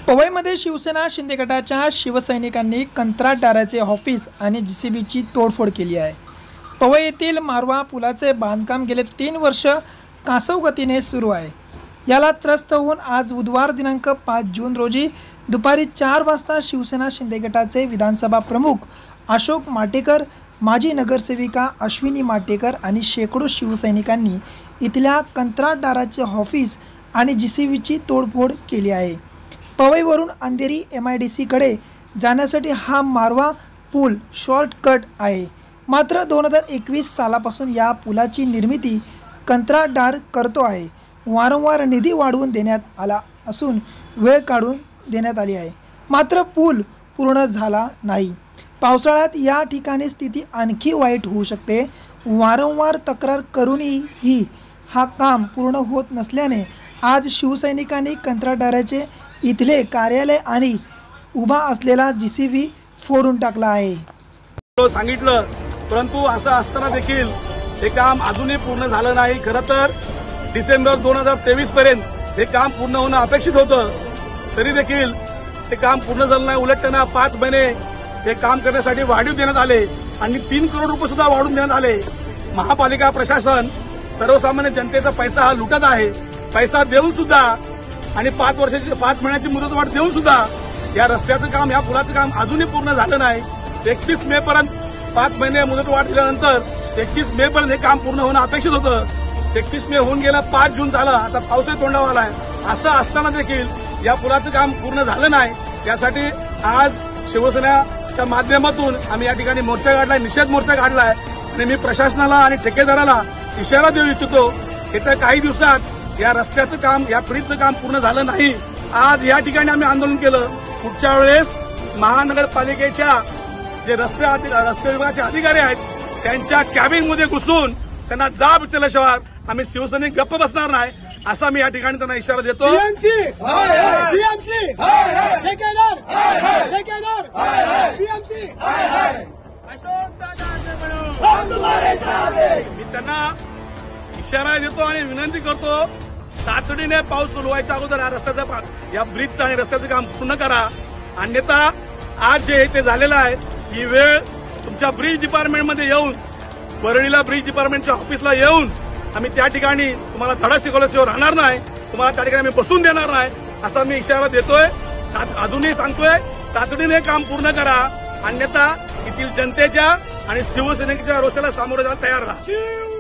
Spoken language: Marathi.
पवईमध्ये शिवसेना शिंदे गटाच्या शिवसैनिकांनी कंत्राटदाराचे ऑफिस आणि JCBची तोडफोड केली आहे। पवई येथील मारवा पुलाचे बांधकाम गेले 3 वर्ष कासव गतीने सुरू आहे। याला त्रस्त होऊन आज बुधवार दिनांक 5 जून रोजी दुपारी 4 वाजता शिवसेना शिंदे गटाचे विधानसभा प्रमुख अशोक माटेकर, माजी नगरसेविका अश्विनी माटेकर आणि शेकडो शिवसैनिकांनी इथल्या कंत्राटदाराचे ऑफिस आणि JCBची तोडफोड केली आहे। पवईवरून अंधेरी MIDC कडे जाण्यासाठी हा मारवा पूल शॉर्टकट आहे। मात्र 2021 सालापासून या पुलाची निर्मिती कंत्राटदार करतो आहे। वारंवार निधी वाढवून देण्यात आला असून वेळ काढून देण्यात आली आहे, मात्र पूल पूर्ण झाला नाही। पावसाळ्यात या ठिकाणी स्थिती आणखी वाईट होऊ शकते। वारंवार तक्रार करूनही हा काम पूर्ण होत नसल्याने आज शिवसैनिकांनी कंत्राटदाराचे इथले कार्यालय आणि उभा असलेला JCB फोडून टाकला आहे। सांगितलं, परंतु असं असताना देखील हे काम अजूनही पूर्ण झालं नाही। खरं तर डिसेंबर 2023 पर्यंत हे काम पूर्ण होणं अपेक्षित होतं, तरी देखील हे काम पूर्ण झालं नाही। उलट त्यांना 5 महिने हे काम करण्यासाठी वाढीव देण्यात आले आणि 3 करोड रुपये सुद्धा वाढवून देण्यात आले। महापालिका प्रशासन सर्वसामान्य जनतेचा पैसा हा लुटत आहे। पैसा देऊन सुद्धा आणि 5 महिन्याची मुदतवाढ देऊन सुद्धा या रस्त्याचं काम, या पुलाचं काम अजूनही पूर्ण झालं नाही। 31 मे पर्यंत 5 महिने मुदतवाढ दिल्यानंतर 31 मे पर्यंत हे काम पूर्ण होणं अपेक्षित होतं। 31 मे होऊन गेला, 5 जून झाला, आता पावसाही तोंडावर आलाय। असं असताना देखील या पुलाचं काम पूर्ण झालं नाही। त्यासाठी आज शिवसेनेच्या माध्यमातून आम्ही या ठिकाणी मोर्चा काढलाय, निषेध मोर्चा काढलाय आणि मी प्रशासनाला आणि ठेकेदाराला इशारा देऊ इच्छितो, येत्या काही दिवसात या रस्त्याचं काम, या ब्रिजचं काम पूर्ण झालं नाही। आज या ठिकाणी आम्ही आंदोलन केलं। पुढच्या वेळेस महानगरपालिकेच्या जे रस्ते विभागाचे अधिकारी आहेत त्यांच्या कॅबिनमध्ये घुसून त्यांना जाब विचारल्याशिवाय आम्ही शिवसैनिक गप्प बसणार नाही, असा मी या ठिकाणी त्यांना इशारा देतो। मी त्यांना इशारा देतो आणि विनंती करतो, तातडीने पाऊस सुरू व्हायच्या अगोदर या रस्त्याचा, या ब्रिजचं आणि रस्त्याचं काम पूर्ण करा। अन्यथा आज जे ते झालेलं आहे, ही वेळ तुमच्या ब्रिज डिपार्टमेंटमध्ये येऊन, परळीला ब्रिज डिपार्टमेंटच्या ऑफिसला येऊन आम्ही त्या ठिकाणी तुम्हाला धडा शिकवल्याशिवाय राहणार नाही, तुम्हाला त्या ठिकाणी आम्ही बसून देणार नाही, असा मी इशारा देतोय। अजूनही सांगतोय, तातडीने काम पूर्ण करा, अन्यथा येथील जनतेच्या आणि शिवसैनिकांच्या रोषाला सामोरं जायला तयार राहा।